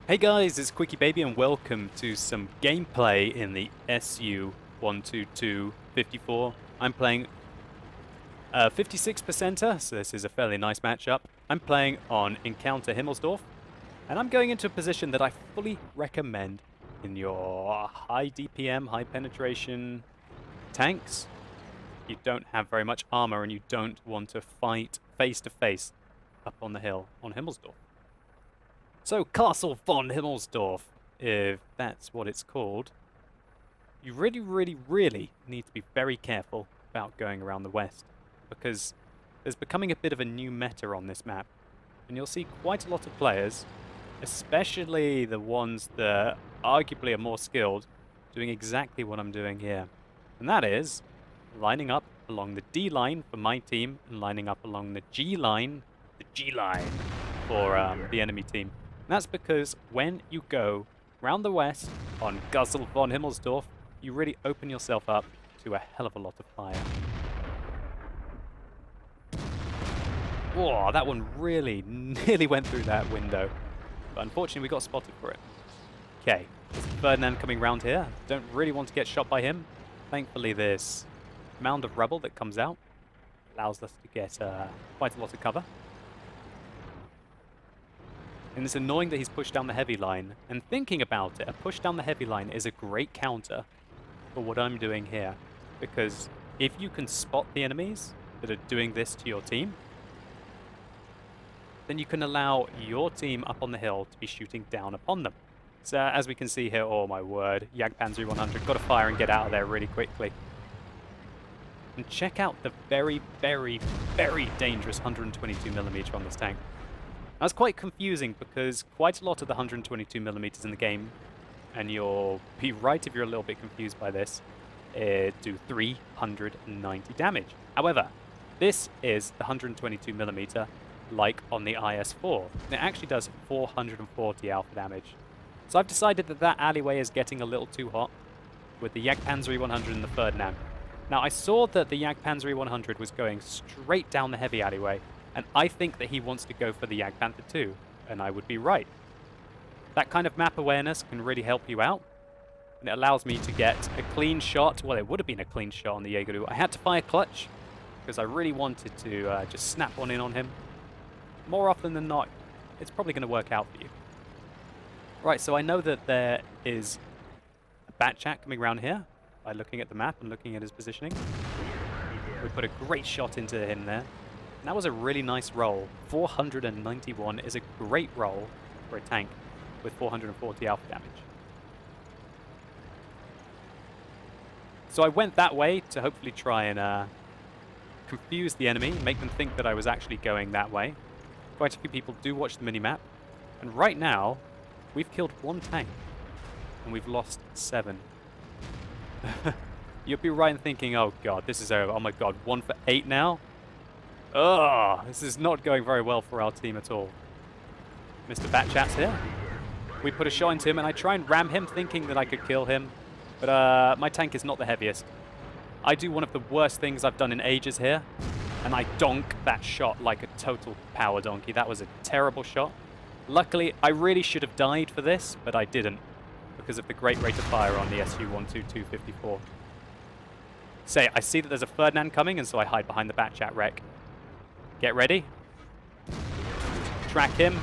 Hey guys, it's Quickie Baby and welcome to some gameplay in the SU-122-54. I'm playing 56%er, so this is a fairly nice matchup. I'm playing on Encounter Himmelsdorf, and I'm going into a position that I fully recommend in your high DPM, high penetration tanks. You don't have very much armor and you don't want to fight face to face up on the hill on Himmelsdorf. So, Castle von Himmelsdorf, if that's what it's called, you really need to be very careful about going around the west, because there's becoming a bit of a new meta on this map, and you'll see quite a lot of players, especially the ones that arguably are more skilled, doing exactly what I'm doing here. And that is lining up along the D line for my team, and lining up along the G line for the enemy team. And that's because when you go round the west on Castle von Himmelsdorf, you really open yourself up to a hell of a lot of fire. Whoa, that one really nearly went through that window. But unfortunately, we got spotted for it. Okay, there's Ferdinand coming round here. Don't really want to get shot by him. Thankfully, this mound of rubble that comes out allows us to get quite a lot of cover. And it's annoying that he's pushed down the heavy line. And thinking about it, a push down the heavy line is a great counter for what I'm doing here. Because if you can spot the enemies that are doing this to your team, then you can allow your team up on the hill to be shooting down upon them. So as we can see here, oh my word, Jagdpanzer 100, got to fire and get out of there really quickly. And check out the very dangerous 122mm on this tank. That's quite confusing because quite a lot of the 122mm in the game, and you'll be right if you're a little bit confused by this, do 390 damage. However, this is the 122mm like on the IS-4. And it actually does 440 alpha damage. So I've decided that that alleyway is getting a little too hot with the Jagdpanzer 100 and the Ferdinand. Now I saw that the Jagdpanzer 100 was going straight down the heavy alleyway, and I think that he wants to go for the Jagdpanther too, and I would be right. That kind of map awareness can really help you out, and it allows me to get a clean shot. Well, it would have been a clean shot on the Jaeger. I had to fire clutch, because I really wanted to just snap one in on him. More often than not, it's probably going to work out for you. Right, so I know that there is a Batchat coming around here, by looking at the map and looking at his positioning. We put a great shot into him there. And that was a really nice roll. 491 is a great roll for a tank with 440 alpha damage. So I went that way to hopefully try and confuse the enemy, make them think that I was actually going that way. Quite a few people do watch the minimap. And right now, we've killed one tank. And we've lost 7. You'll be right in thinking, oh god, this is over. Oh my god, 1 for 8 now? Ugh, this is not going very well for our team at all. Mr. Batchat's here. We put a shot into him, and I try and ram him, thinking that I could kill him. But my tank is not the heaviest. I do one of the worst things I've done in ages here, and I donk that shot like a total power donkey. That was a terrible shot. Luckily, I really should have died for this, but I didn't, because of the great rate of fire on the SU-122-54. Say, I see that there's a Ferdinand coming, and so I hide behind the Batchat wreck. Get ready. Track him.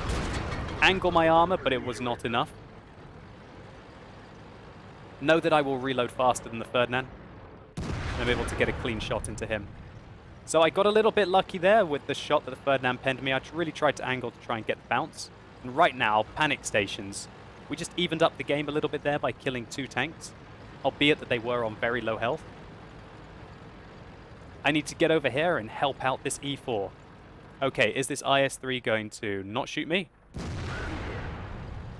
Angle my armor, but it was not enough. Know that I will reload faster than the Ferdinand, and I'm able to get a clean shot into him. So I got a little bit lucky there with the shot that the Ferdinand penned me. I really tried to angle to try and get the bounce. And right now, panic stations. We just evened up the game a little bit there by killing 2 tanks, albeit that they were on very low health. I need to get over here and help out this E4. Okay, is this IS-3 going to not shoot me?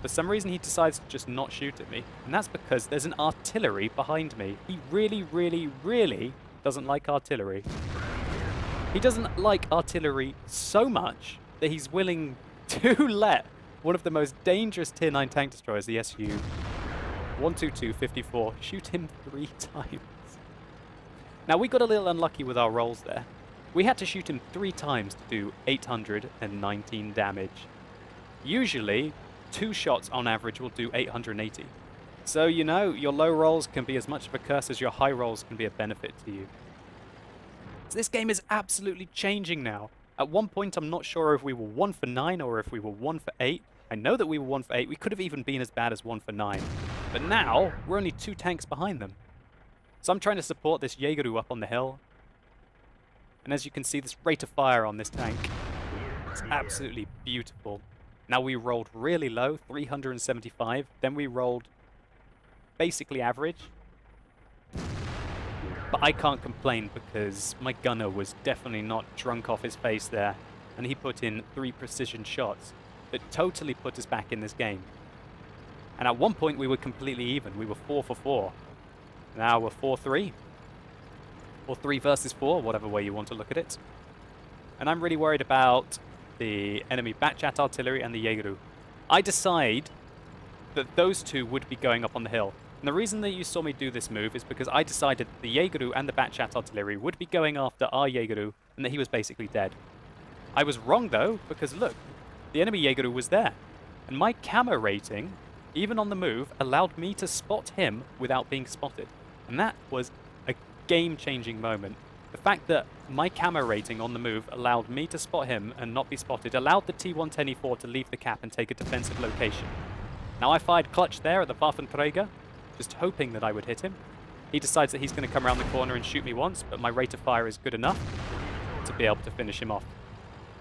For some reason he decides to just not shoot at me, and that's because there's an artillery behind me. He really doesn't like artillery. He doesn't like artillery so much that he's willing to let one of the most dangerous Tier 9 tank destroyers, the SU-122-54, shoot him 3 times. Now, we got a little unlucky with our rolls there. We had to shoot him 3 times to do 819 damage. Usually, 2 shots on average will do 880. So, you know, your low rolls can be as much of a curse as your high rolls can be a benefit to you. So this game is absolutely changing now. At one point, I'm not sure if we were 1 for 9 or if we were 1 for 8. I know that we were 1 for 8. We could have even been as bad as 1 for 9. But now, we're only 2 tanks behind them. So I'm trying to support this Jaegeru up on the hill. And as you can see, this rate of fire on this tank is absolutely beautiful. Now we rolled really low, 375. Then we rolled basically average. But I can't complain because my gunner was definitely not drunk off his face there. And he put in 3 precision shots that totally put us back in this game. And at one point we were completely even. We were 4 for 4. Now we're 4-3. Or 3 versus 4, whatever way you want to look at it. And I'm really worried about the enemy Batchat artillery and the Jaegeru. I decide that those 2 would be going up on the hill. And the reason that you saw me do this move is because I decided that the Jaegeru and the Batchat artillery would be going after our Jaegeru and that he was basically dead. I was wrong though, because look, the enemy Jaegeru was there. And my camo rating, even on the move, allowed me to spot him without being spotted. And that was a game-changing moment. The fact that my camo rating on the move allowed me to spot him and not be spotted allowed the T-110E4 to leave the cap and take a defensive location. Now I fired clutch there at the Waffenträger, just hoping that I would hit him. He decides that he's going to come around the corner and shoot me once, but my rate of fire is good enough to be able to finish him off.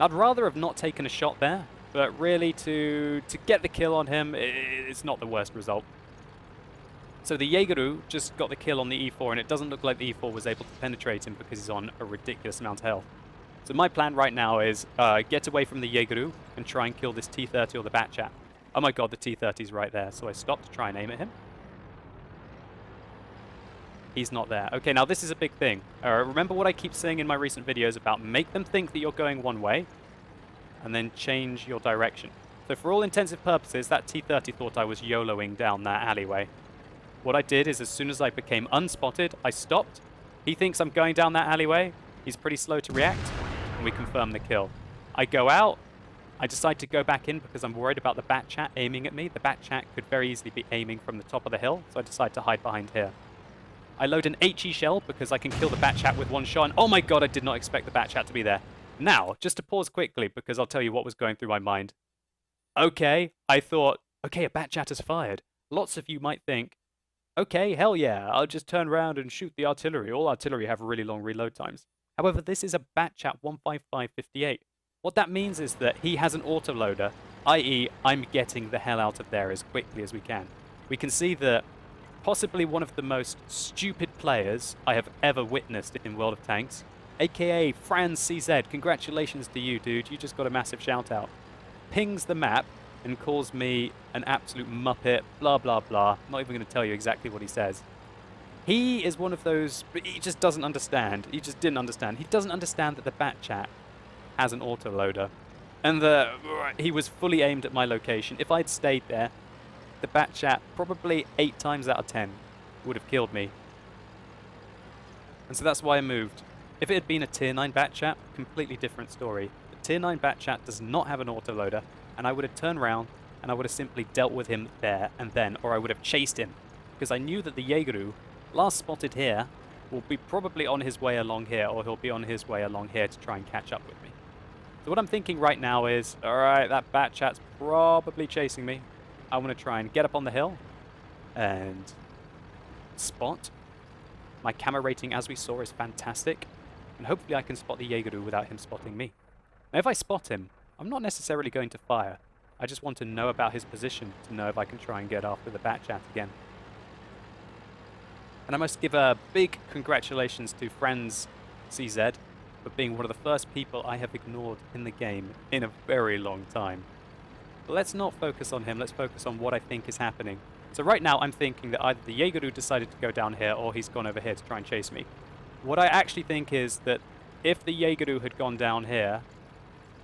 I'd rather have not taken a shot there, but really to get the kill on him, it's not the worst result. So the Jaegeru just got the kill on the E4, and it doesn't look like the E4 was able to penetrate him because he's on a ridiculous amount of health. So my plan right now is get away from the Jaegeru and try and kill this T-30 or the Batchat. Oh my god, the T-30's right there, so I stopped to try and aim at him. He's not there. Okay, now this is a big thing. Remember what I keep saying in my recent videos about make them think that you're going one way, and then change your direction. So for all intensive purposes, that T-30 thought I was YOLOing down that alleyway. What I did is as soon as I became unspotted, I stopped. He thinks I'm going down that alleyway. He's pretty slow to react, and we confirm the kill. I go out. I decide to go back in because I'm worried about the Batchat aiming at me. The Batchat could very easily be aiming from the top of the hill, so I decide to hide behind here. I load an HE shell because I can kill the Batchat with 1 shot, and oh my god, I did not expect the Batchat to be there. Now, just to pause quickly, because I'll tell you what was going through my mind. Okay, I thought, okay, a Batchat has fired. Lots of you might think, okay, hell yeah, I'll just turn around and shoot the artillery. All artillery have really long reload times. However, this is a Batchat 15558. What that means is that he has an autoloader, i.e. I'm getting the hell out of there as quickly as we can. We can see that possibly one of the most stupid players I have ever witnessed in World of Tanks, aka Franz CZ, congratulations to you, dude, you just got a massive shout out, pings the map and calls me an absolute muppet, blah blah blah. I'm not even going to tell you exactly what he says. He is one of those, he just doesn't understand, he just didn't understand. He doesn't understand that the Batchat has an autoloader and that he was fully aimed at my location. If I'd stayed there, the Batchat probably 8 times out of 10 would have killed me. And so that's why I moved. If it had been a tier 9 Batchat, completely different story. The tier 9 Batchat does not have an autoloader, and I would have turned around and I would have simply dealt with him there and then, or I would have chased him. Because I knew that the Jaegeru, last spotted here, will be probably on his way along here, or he'll be on his way along here to try and catch up with me. So what I'm thinking right now is, alright, that Batchat's probably chasing me. I want to try and get up on the hill and spot. My camera rating, as we saw, is fantastic. And hopefully I can spot the Jaegeru without him spotting me. Now, if I spot him, I'm not necessarily going to fire. I just want to know about his position to know if I can try and get after the Batchat again. And I must give a big congratulations to Franz CZ for being one of the first people I have ignored in the game in a very long time. But let's not focus on him, let's focus on what I think is happening. So right now I'm thinking that either the Jaegeru decided to go down here or he's gone over here to try and chase me. What I actually think is that if the Jaegeru had gone down here,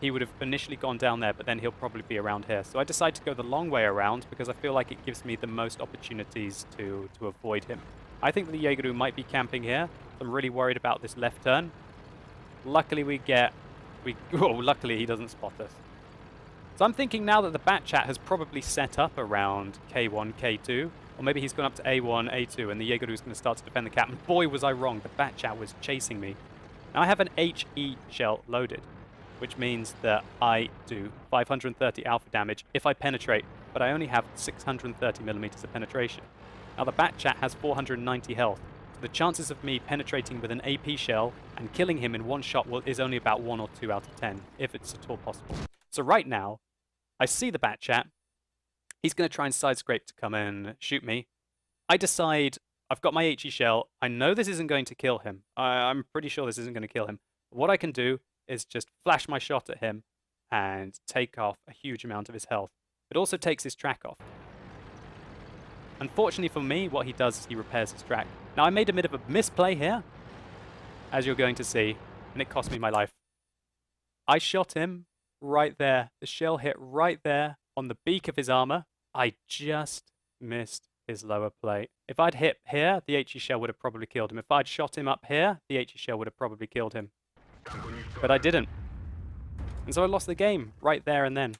he would have initially gone down there, but then he'll probably be around here. So I decide to go the long way around because I feel like it gives me the most opportunities to avoid him. I think the Jaegeru might be camping here. I'm really worried about this left turn. Luckily luckily he doesn't spot us. So So I'm thinking now that the bat chat has probably set up around K1, K2, or maybe he's gone up to A1, A2, and the Jaegeru's going to start to defend the cap. And boy, was I wrong. The bat chat was chasing me. Now I have an HE shell loaded, which means that I do 530 alpha damage if I penetrate, but I only have 630 millimeters of penetration. Now the bat chat has 490 health, so the chances of me penetrating with an AP shell and killing him in one shot is only about 1 or 2 out of 10, if it's at all possible. So right now, I see the bat chat. He's going to try and side scrape to come and shoot me. I decide I've got my HE shell. I know this isn't going to kill him. I'm pretty sure this isn't going to kill him. What I can do is just flash my shot at him and take off a huge amount of his health. It also takes his track off. Unfortunately for me, what he does is he repairs his track. Now I made a bit of a misplay here, as you're going to see, and it cost me my life. I shot him right there. The shell hit right there on the beak of his armor. I just missed his lower plate. If I'd hit here, the HE shell would have probably killed him. If I'd shot him up here, the HE shell would have probably killed him. But I didn't. And so I lost the game right there and then.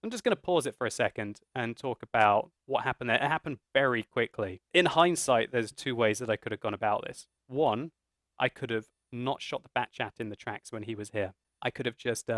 I'm just going to pause it for a second and talk about what happened there. It happened very quickly. In hindsight, there's 2 ways that I could have gone about this. One, I could have not shot the bat chat in the tracks when he was here. I could have just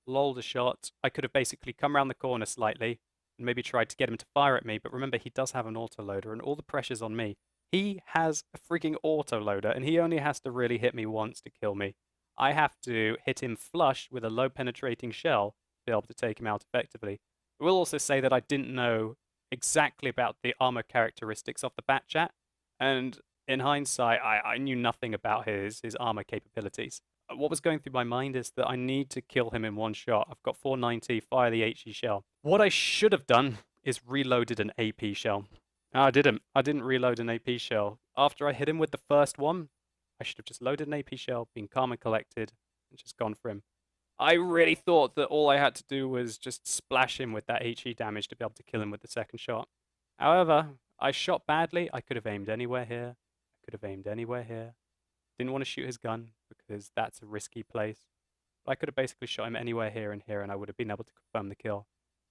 lolled a shot. I could have basically come around the corner slightly and maybe tried to get him to fire at me. But remember, he does have an autoloader and all the pressure's on me. He has a freaking autoloader and he only has to really hit me once to kill me. I have to hit him flush with a low penetrating shell to be able to take him out effectively. I will also say that I didn't know exactly about the armor characteristics of the bat chat. And in hindsight, I knew nothing about his armor capabilities. What was going through my mind is that I need to kill him in one shot. I've got 490, fire the HE shell. What I should have done is reloaded an AP shell. No, I didn't. I didn't reload an AP shell. After I hit him with the first one, I should have just loaded an AP shell, been calm and collected, and just gone for him. I really thought that all I had to do was just splash him with that HE damage to be able to kill him with the second shot. However, I shot badly. I could have aimed anywhere here. I could have aimed anywhere here. Didn't want to shoot his gun because that's a risky place. But I could have basically shot him anywhere here, and I would have been able to confirm the kill.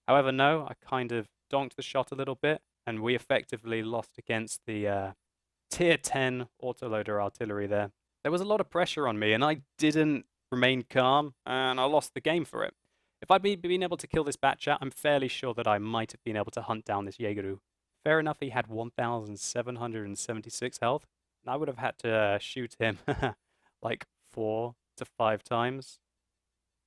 However, no, I kind of donked the shot a little bit, and we effectively lost against the tier 10 autoloader artillery there. There was a lot of pressure on me, and I didn't remain calm, and I lost the game for it. If I'd been able to kill this bat chat, I'm fairly sure that I might have been able to hunt down this Jaegeru. Fair enough, he had 1,776 health. I would have had to shoot him like 4 to 5 times.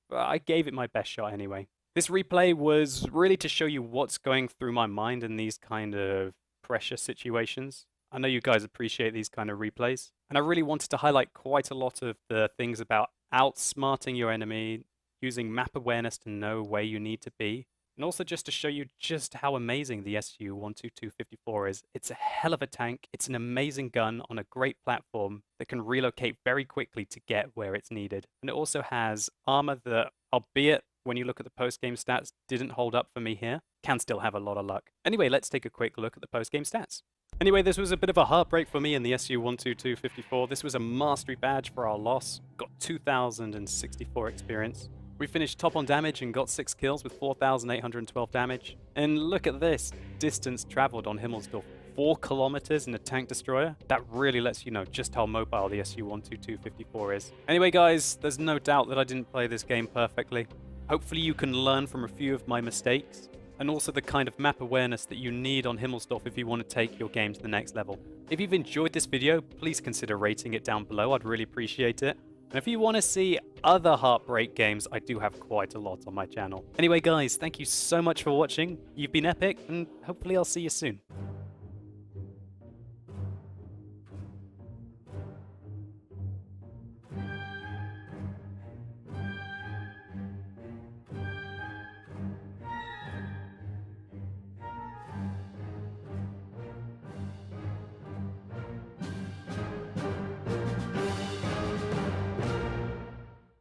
But I gave it my best shot anyway. This replay was really to show you what's going through my mind in these kind of pressure situations. I know you guys appreciate these kind of replays. And I really wanted to highlight quite a lot of the things about outsmarting your enemy, using map awareness to know where you need to be, and also just to show you just how amazing the SU-12254 is. It's a hell of a tank. It's an amazing gun on a great platform that can relocate very quickly to get where it's needed. And it also has armor that, albeit when you look at the post-game stats, didn't hold up for me here, can still have a lot of luck. Anyway, let's take a quick look at the post-game stats. Anyway, this was a bit of a heartbreak for me in the SU-12254. This was a mastery badge for our loss. Got 2,064 experience. We finished top on damage and got 6 kills with 4,812 damage. And look at this, distance traveled on Himmelsdorf. 4 kilometers in a tank destroyer. That really lets you know just how mobile the SU-12254 is. Anyway guys, there's no doubt that I didn't play this game perfectly. Hopefully you can learn from a few of my mistakes, and also the kind of map awareness that you need on Himmelsdorf if you want to take your game to the next level. If you've enjoyed this video, please consider rating it down below. I'd really appreciate it. And if you want to see other Heartbreak games, I do have quite a lot on my channel. Anyway guys, thank you so much for watching. You've been epic, and hopefully I'll see you soon.